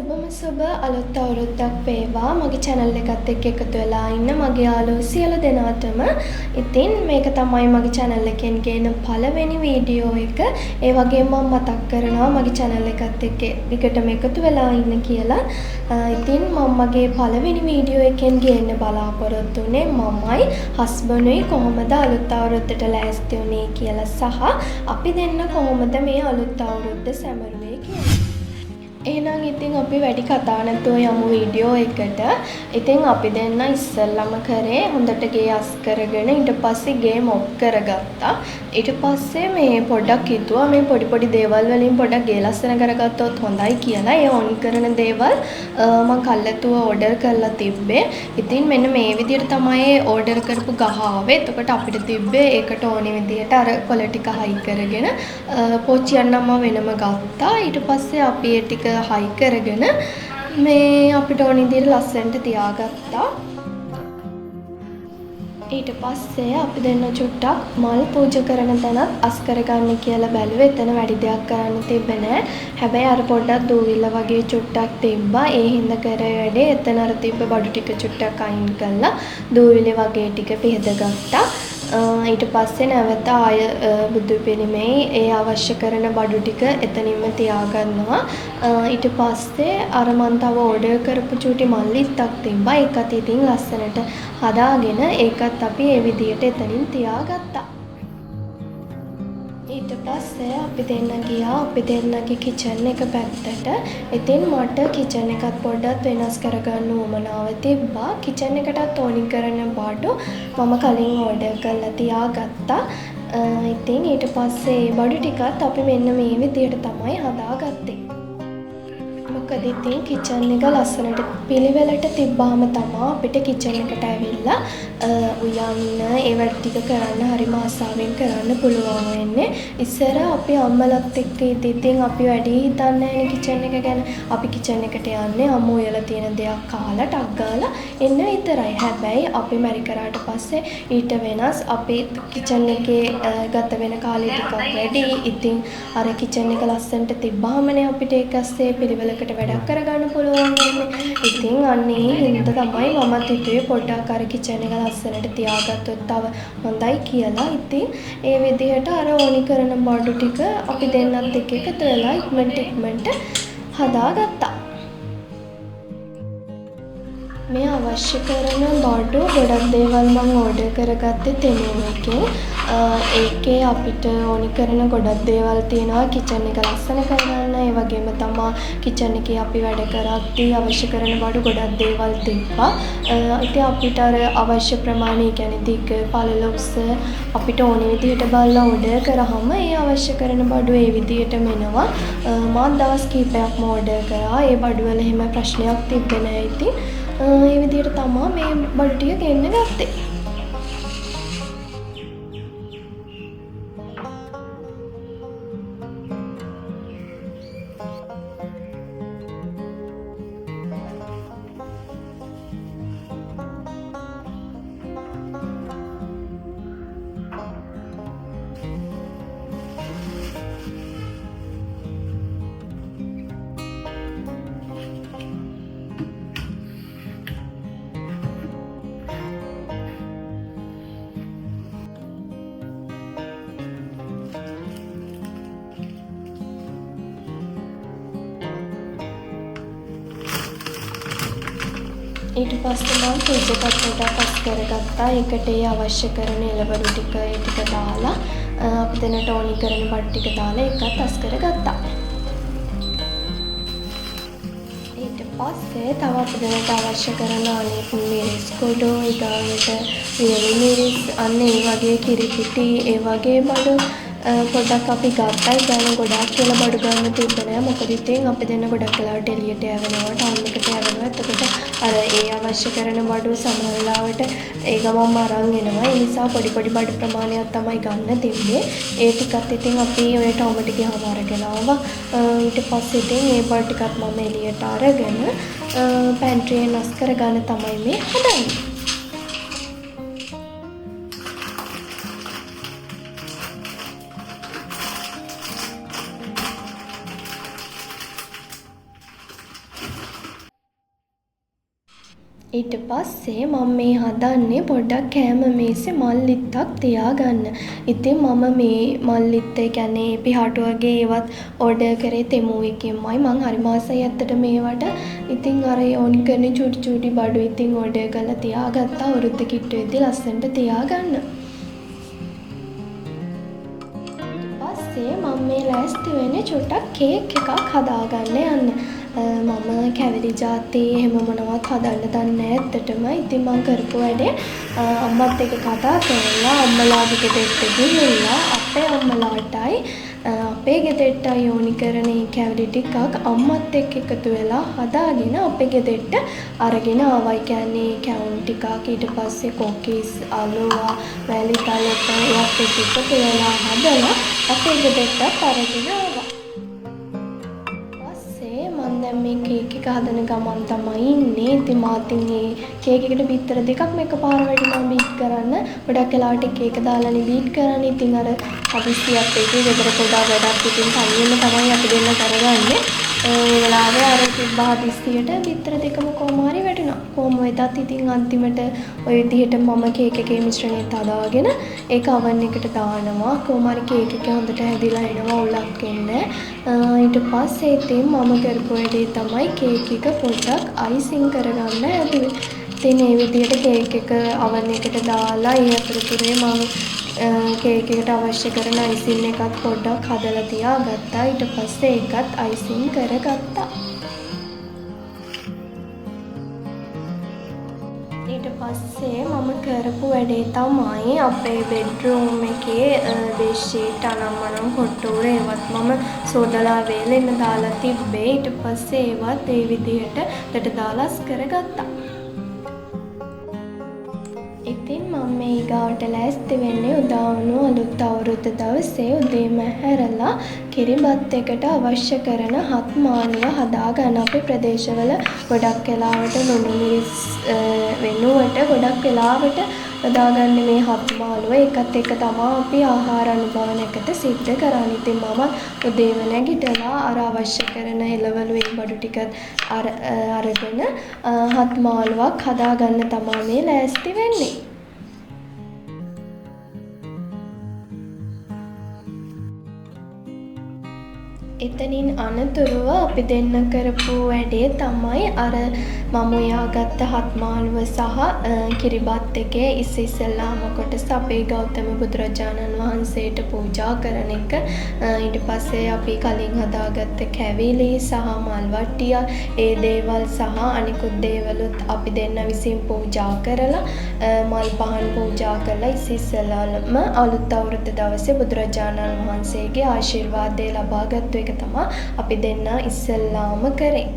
සුබ අලුත් අවුරුද්දක් වේවා මගේ channel එකත් එක්ක එකතු වෙලා ඉන්න මගේ යාළුවෝ සියලු දෙනාටම. ඉතින් මේක තමයි මගේ channel එකෙන් ගේන පළවෙනි වීඩියෝ එක. ඒ වගේම මම මතක් කරනවා මගේ channel එකත් එක්ක විකටම එකතු වෙලා ඉන්න කියලා. ඉතින් මම මගේ පළවෙනි වීඩියෝ එකෙන් ගේන්න බලාපොරොත්තු වෙන්නේ මමයි හස්බන්ඩ්ුයි කොහොමද අලුත් අවුරුද්දට ලෑස්ති වුනේ කියලා සහ අපි දෙන්න කොහොමද මේ අලුත් අවුරුද්ද සැමරුවේ කියලා. එහෙනම් ඉතින් අපි වැඩි කතා නැතුව යමු වීඩියෝ එකට. ඉතින් අපි දෙන්න ඉස්සෙල්ලම කරේ හොඳට ගේ අස් කරගෙන ඊට පස්සේ ගේ මොප් කරගත්තා. ඊට පස්සේ මේ පොඩ්ඩක් හිතුවා මේ පොඩි දේවල් වලින් පොඩ්ඩක් ගේ ලස්සන කරගත්තොත් හොඳයි කියලා. ඒ ඕනි කරන දේවල් මම කල්ලාතුව ඕඩර් කරලා තිබ්බේ. ඉතින් මෙන්න මේ විදිහට තමයි ඕඩර් කරපු ගහ ආවේ. එතකොට අපිට තිබ්බේ ඒකට ඕනි විදිහට අර කොළ ටික හයි කරගෙන පෝච්චියක් නම් වෙනම ගත්තා. ඊට පස්සේ අපි ඒ ටික හයි කරගෙන මේ අපිට ඕන විදිහට ලස්සනට තියාගත්තා. ඊට පස්සේ අපි දෙන්න චුට්ටක් මල් පූජා කරන තැනත් අස් කරගන්න කියලා බැලුවේ. එතන වැඩි දෙයක් කරන්න තිබ්බේ නෑ. හැබැයි අර පොඩ්ඩක් දූවිල්ල වගේ චුට්ටක් තිබ්බා. ඒ හින්දා කරේ වැඩේ එතන අර තිබ්බ බඩු ටික චුට්ටක් අයින් කළා. දූවිලි වගේ ටික පිහදගත්තා. ඊට පස්සේ නැවත ආය බුදු පිළිමේ ඒ අවශ්‍ය කරන බඩු ටික එතනින්ම තියාගන්නවා. ඊට පස්සේ අර මන් තව ඕඩර් කරපු චූටි මල්ලිත්තක් තිබ්බා. ඒකත් ඉතින් ලස්සනට හදාගෙන ඒකත් අපි ඒ විදිහට එතනින් තියාගත්තා. ඊට පස්සේ අපි දෙන්න ගියා අපි දෙන්නගේ කිචන් එක පැත්තට. ඉතින් මට කිචන් එකත් පොඩ්ඩක් වෙනස් කරගන්න උවමනාව තිබ්බා. කිචන් එකටත් ඕනි කරන බඩු මම කලින් ඕඩර් කරලා තියාගත්තා. ඉතින් ඊට පස්සේ ඒ බඩු ටිකත් අපි මෙන්න මේ විදිහට තමයි හදාගත්තේ. මොකද ඉතින් කිචන් එක ලස්සනට පිළිවෙලට තිබ්බාම තමයි අපිට කිචන් එකට ඇවිල්ලා උයන්න ඒ වැඩ ටික කරන්න හරිම ආසාවෙන් කරන්න පුළුවන් වෙන්නේ. ඉස්සර අපි අම්මලත් එක්ක ඉතින් අපි වැඩි හිතන්නේ නැහැ කිචන් එක ගැන. අපි කිචන් එකට යන්නේ අම්මෝ උයලා තියෙන දේක් කාලා ටක් ගාලා එන්න විතරයි. හැබැයි අපි මැරි කරාට පස්සේ ඊට වෙනස් අපි කිචන් එකේ ගත වෙන කාලය ටිකක් වැඩි. ඉතින් අර කිචන් එක ලස්සනට තිබ්බාමනේ අපිට ඒකස්සේ පිළිවෙලකට වැඩක් කරගන්න පුළුවන් වෙන්නේ. ඉතින් අන්න ඒ හින්දා තමයි මමත් හිතුවේ පොඩ්ඩක් අර කිචන් එක ලස්සනට තියාගත්තොත් තව හොඳයි කියලා. ඉතින් ඒ විදිහට අර ඕනි කරන බඩු ටික අපි දෙන්නත් එක්ක එකතු වෙලා ඉක්මනට හදාගත්තා. මේ අවශ්‍ය කරන බඩු ගොඩක් දේවල් මම ඕඩර් කරගත්තේ තෙමේ එකෙන්. ඒකේ අපිට ඕනි කරන ගොඩක් දේවල් තියෙනවා කිචන් එක ලස්සන කරගන්න. ඒ වගේම තමයි කිචන් එකේ අපි වැඩ කරද්දී අවශ්‍ය කරන බඩු ගොඩක් දේවල් තිබ්බා. ඉතින් අපිට අර අවශ්‍ය ප්‍රමාණය කියන්නේ දිග පළල උස අපිට ඕන විදිහට බලලා ඕඩර් කරාම ඒ අවශ්‍ය කරන බඩු ඒ විදිහටම එනවා. මාත් දවස් කිහිපයක්ම ඕඩර් කරා. ඒ බඩු වල එහෙම ප්‍රශ්නයක් තිබ්බේ නැහැ. ඉතින් ඒ විදිහට තමයි මේ බඩු ටික ගෙන්න ගත්තේ. ඊට පස්සේ මම ෆ්‍රිජ් එකත් පොඩ්ඩක් අස් කරගත්තා. ඒකට ඒ අවශ්‍ය කරන එළවලු ටික ඒ ටික දාලා අපි දෙන්නට ඕනි කරන බඩු ටික දාලා ඒකත් අස් කරගත්තා. ඊට පස්සේ තව අපි දෙන්නට අවශ්‍ය කරන අනෙක් මිරිස් කොඩු ඊගාවට වියලි මිරිස් අන්න ඒ වගේ කිරි පිටි ඒ වගේ බඩු පොඩ්ඩක් අපි ගත්තා. ඒ කියන්නේ ගොඩාක් කියලා බඩු ගන්න තිබ්බ නෑ. මොකද ඉතින් අපි දෙන්න ගොඩක් වෙලාවට එළියට යවනවා ටවුන් එකට යවනවා. එතකොට අර ඒ අවශ්‍ය කරන බඩු සමහර වෙලාවට ඒ ගමන්ම අරන් එනවා. ඒ නිසා පොඩි බඩු ප්‍රමාණයක් තමයි ගන්න තිබ්බේ. ඒ ටිකත් ඉතින් අපි ඔය ටවුමට ගියාම අරගෙන ආවා. ඊට පස්සේ ඉතින් ඒ බඩු ටිකත් මම එළියට අරගෙන පැන්ට්‍රියෙන් අස් කරගන්න තමයි මේ හදන්නේ. ඊට පස්සේ මම මේ හදන්නේ පොඩ්ඩක් කෑම මේසේ මල්ලිත්තක් තියාගන්න. ඉතින් මම මේ මල්ලිත්ත ඒ කියන්නේ පිහාටු වගේ ඒවත් ඕඩර් කරේ තෙමු එකෙන්මයි. මං හරිම ආසයි ඇත්තට මේවට. ඉතින් අර ඕනි කරන චූටි චූටි බඩු ඉතින් ඕඩර් කරලා තියාගත්තා. වෘත්ත කිට්ටුවේදී ලස්සනට තියාගන්න. පස්සේ මම මේ ලෑස්ති වෙන්නේ චුට්ටක් කේක් එකක් හදාගන්න යන්න. මම කැවිලි ජාති එහෙම මොනවත් හදන්න දන්නේ නැහැ ඇත්තටම. ඉතින් මම කරපු වැඩේ අම්මත් එක්ක කතා කරලා අම්මලාගේ ගෙදරට ගිහිල්ලා අපේ අම්මලාටයි අපේ ගෙදරටයි ඕනි කරන කැවිලි ටිකක් අම්මත් එක්ක එකතු වෙලා හදාගෙන අපේ ගෙදරට අරගෙන ආවා. ඒ කියන්නේ කැවුම් ටිකක් ඊට පස්සේ කොකිස් අලුවා වැලි තලක ඒවත් එක්ක එකතු වෙලා හදලා අපේ ගෙදරට අරගෙන ආවා. මම දැන් මේ කේක් එක හදන ගමන් තමයි ඉන්නේ. ඉතින් මාතින් මේ කේක් එකට බිත්තර දෙකක්ම එකපාර වැඩිම බීට් කරන්න. ගොඩක් වෙලාවට කේක් දාලානේ බීට් කරන්නේ. ඉතින් අර හදිස්සියක් එකේ ගෙදර පොඩා වැඩක් ඉතින් තනියම තමයි අපි දෙන්න කරගන්නේ. ඒ වෙලාවේ අර තිබ්බ හදිස්සියට බිත්තර දෙකම කොහොම හරි වැටුණා. කොහොම වෙතත් ඉතින් අන්තිමට ওই විදිහට මම කේක් එකේ මිශ්‍රණයත් හදාගෙන ඒක oven එකට දානවා. කොහොම හරි කේක් එක හොඳට හැදිලා එනවා උලක් එන්නේ. ඊට පස්සේ ඉතින් මම කරපු වැඩේ තමයි කේක් එක පොඩ්ඩක් අයිසිං කරගන්න හැදුවේ. ඉතින් මේ විදිහට කේක් එක oven එකට දාලා ඒ අතරතුරේ මම කේක් එකට අවශ්‍ය කරන අයිසින් එකත් පොඩ්ඩක් හදලා තියාගත්තා. ඊට පස්සේ ඒකත් අයිසින් කරගත්තා. ඊට පස්සේ මම කරපු වැඩේ තමයි අපේ බෙඩ්රූම් එකේ බෙඩ්ෂීට් අනම්මනම් කොට්ටෝර ඒවත් මම සෝදලා වේලෙන්න දාලා තිබ්බේ. ඊට පස්සේ ඒවත් ඒ විදිහට දෙට දාලාස් කරගත්තා. ඉතින් මම මේ ඊගාවට ලෑස්ති වෙන්නේ උදා වුණු අලුත් අවුරුද්ද දවසේ උදේම හැරලා කිරිබත් එකට අවශ්‍ය කරන හත් මාළුව හදාගන්න. අපේ ප්‍රදේශවල ගොඩක් වෙලාවට ලුණු මිරිස් වෙනුවට ගොඩක් වෙලාවට යොදාගන්නේ මේ හත් මාළුව. ඒකත් එක්ක තමයි අපි ආහාර අනුභවනයකට සිද්ධ කරන්නේ. ඉතින් මම උදේම නැගිටලා අර අවශ්‍ය කරන එළවලු ඒ බඩු ටික අරගෙන හත් මාළුවක් හදාගන්න තමයි මේ ලෑස්ති වෙන්නේ. එතනින් අනතුරුව අපි දෙන්න කරපු වැඩේ තමයි අර මම උයාගත්ත හත් මාළුව සහ කිරිබත් එකේ ඉස්සෙල්ලාම කොටස අපේ ගෞතම බුදුරජාණන් වහන්සේට පූජා කරන එක. ඊට පස්සේ අපි කලින් හදාගත්ත කැවිලි සහ මල් වට්ටිය ඒ දේවල් සහ අනිකුත් දේවලුත් අපි දෙන්න විසින් පූජා කරලා මල් පහන් පූජා කරලා ඉස්සෙල්ලාම අලුත් අවුරුද්ද දවසේ බුදුරජාණන් වහන්සේගේ ආශිර්වාදය ලබා ගත්ත එක තමයි අපි දෙන්න ඉස්සෙල්ලාම කරේ.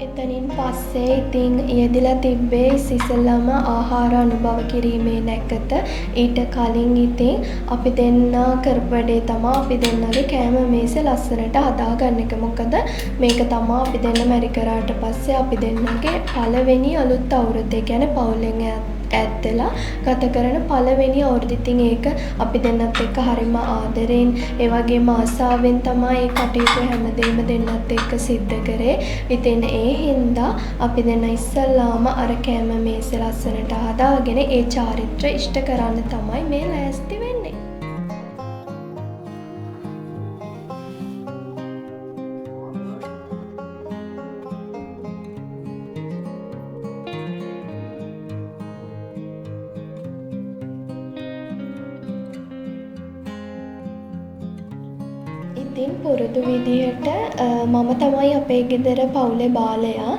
එතනින් පස්සේ ඉතින් යෙදලා තිබ්බේ ඉස්සෙල්ලාම ආහාර අනුභව කිරීමේ නැකත. ඊට කලින් ඉතින් අපි දෙන්න කරපු වැඩේ තමයි අපි දෙන්නගේ කෑම මේසේ ලස්සනට හදාගන්න එක. මොකද මේක තමයි අපි දෙන්න මැරි කරාට පස්සේ අපි දෙන්නගේ පළවෙනි අලුත් අවුරුද්ද. ඒ කියන්නේ පවුලෙන් ඈත් වෙලා ගත කරන පළවෙනි අවුරුද්ද. ඉතින් ඒක අපි දෙන්නත් එක්ක හරිම ආදරෙන් ඒ වගේම ආසාවෙන් තමයි ඒ කටයුතු හැමදේම දෙන්නත් එක්ක සිද්ධ කරේ. ඉතින් ඒ හින්දා අපි දෙන්න ඉස්සල්ලාම අර කෑම මේසේ ලස්සනට හදාගෙන ඒ චාරිත්‍ර ඉෂ්ට කරන්න තමයි මේ ලෑස්ති වෙන්නේ. ඉතින් පුරුදු විදිහට මම තමයි අපේ ගෙදර පවුලේ බාලයා.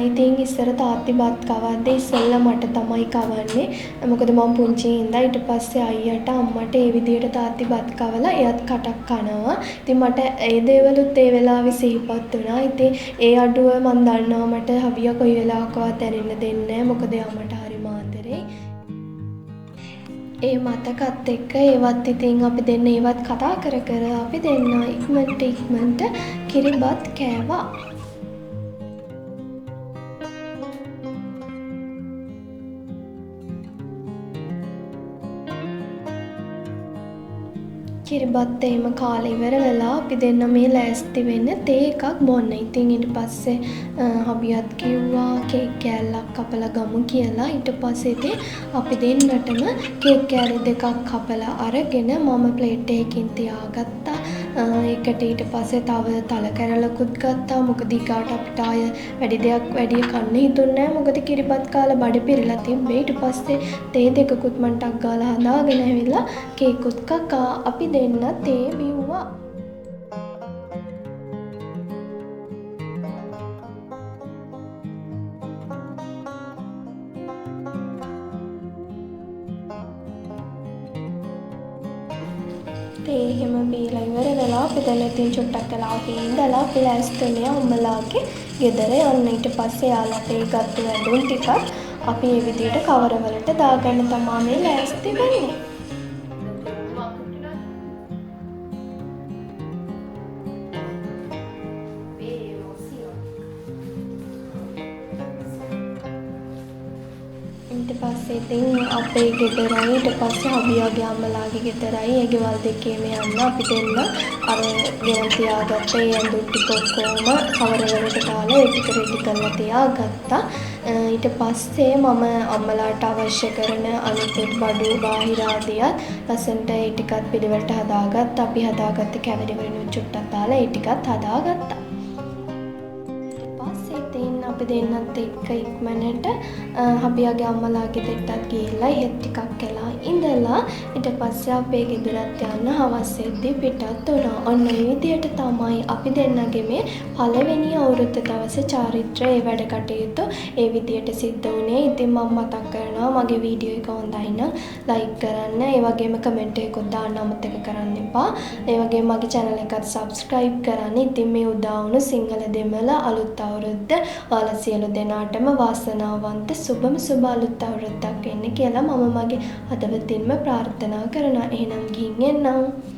ඉතින් ඉස්සර තාත්ති බත් කවද්දී ඉස්සෙල්ලා මට තමයි කවන්නේ. මොකද මම පුංචි ඉඳලා ඊට පස්සේ අයියට අම්මට ඒ විදියට තාත්ති බත් කවලා එයත් කටක් කනවා. ඉතින් මට ඒ දේවලුත් ඒ වෙලාවේ සිහිපත් වුණා. ඉතින් ඒ අඩුව මම දන්නවා මට හවිය කොයි වෙලාවකවත් ඇරෙන්න දෙන්නේ නැහැ. මොකද අම්මට හරි මාතරේ. ඒ මතකත් එක්ක ඒවත් ඉතින් අපි දෙන්න ඒවත් කතා කර කර අපි දෙන්න ඉක්මනට කිරිබත් කෑවා. කිරිබත් එහෙම කාලා ඉවර වෙලා අපි දෙන්න මේ ලෑස්ති වෙන්න තේ එකක් බොන්න. ඉතින් ඊට පස්සේ හබියත් කිව්වා කේක් කෑල්ලක් කපලා ගමු කියලා. ඊට පස්සේ ඉතින් අපි දෙන්නටම කේක් කෑලි දෙකක් කපලා අරගෙන මම ප්ලේට් එකකින් තියාගත්තා. ඒකට ඊට පස්සේ තව තල කැරලකුත් ගත්තා. මොකද ඊගාට අපිට ආය වැඩි කන්න හිතුන්නේ නැහැ. මොකද කිරිබත් කාලා බඩ පිරලා තිබ්බේ. ඊට පස්සේ තේ දෙකකුත් මම ටක් ගාලා හදාගෙන ඇවිල්ලා කේකුත් කකා අපි දෙන්න තේ බිව්වා. තේ එහෙම බීලා ඉවර වෙලා අපි දැන් ඉතින් චුට්ටක් වෙලා ඉඳලා අපි ලෑස්තිනේ අම්මලාගේ ගෙදර යන්න. ඊට පස්සේ යාළුවා තේ ගත්ත වැඩුම් ටිකක් අපි මේ විදියට කවර වලට දාගන්න තමයි මේ ලෑස්ති වෙන්නේ. ඊට පස්සේ ඉතින් අපේ ගෙදරයි ඊට පස්සේ හබියාගේ අම්මලාගේ ගෙදරයි ඒ ගෙවල් දෙකේම යන්න අපි දෙන්න අර ගෙවල් තියාගත්ත ඒ ඇඳුම් ටික ඔක්කොම කවර වලට දාලා ඒ ටික රෙඩි කරලා තියාගත්තා. ඊට පස්සේ මම අම්මලාට අවශ්‍ය කරන අනිත් බඩු බාහිර ආදියත් ලස්සනට ඒ ටිකත් පිළිවෙලට හදාගත්තා. අපි හදාගත්ත කැවිලි වලින් චුට්ටක් දාලා ඒ ටිකත් හදාගත්තා. අපි දෙන්නත් එක්ක ඉක්මනට හබියාගේ අම්මලාගේ දෙට්ටත් ගිහිල්ලා හෙත් ටිකක් කළා ඉඳලා ඊට පස්සේ අපේ ගෙදරත් යන්න හවස් වෙද්දී පිටත් වුණා. ඔන්න ඒ විදියට තමයි අපි දෙන්නගේ මේ පළවෙනි අවුරුද්ද දවසේ චාරිත්‍රය ඒ වැඩ කටයුතු ඒ විදියට සිද්ධ වුණේ. ඉතින් මම මතක් කරනවා මගේ වීඩියෝ එක හොඳයි නම් ලයික් කරන්න. ඒ වගේම කමෙන්ට් එකකුත් දාන්න අමතක කරන්න එපා. ඒ වගේම මගේ channel එකත් subscribe කරන්න. ඉතින් මේ උදා වුණු සිංහල දෙමළ අලුත් අවුරුද්ද ඔයාලා සියලු දෙනාටම වාසනාවන්ත සුබම සුබ අලුත් අවුරුද්දක් වෙන්න කියලා මම මගේ හදවතින්ම ප්‍රාර්ථනා කරනවා. එහෙනම් ගිහින් එන්නම්.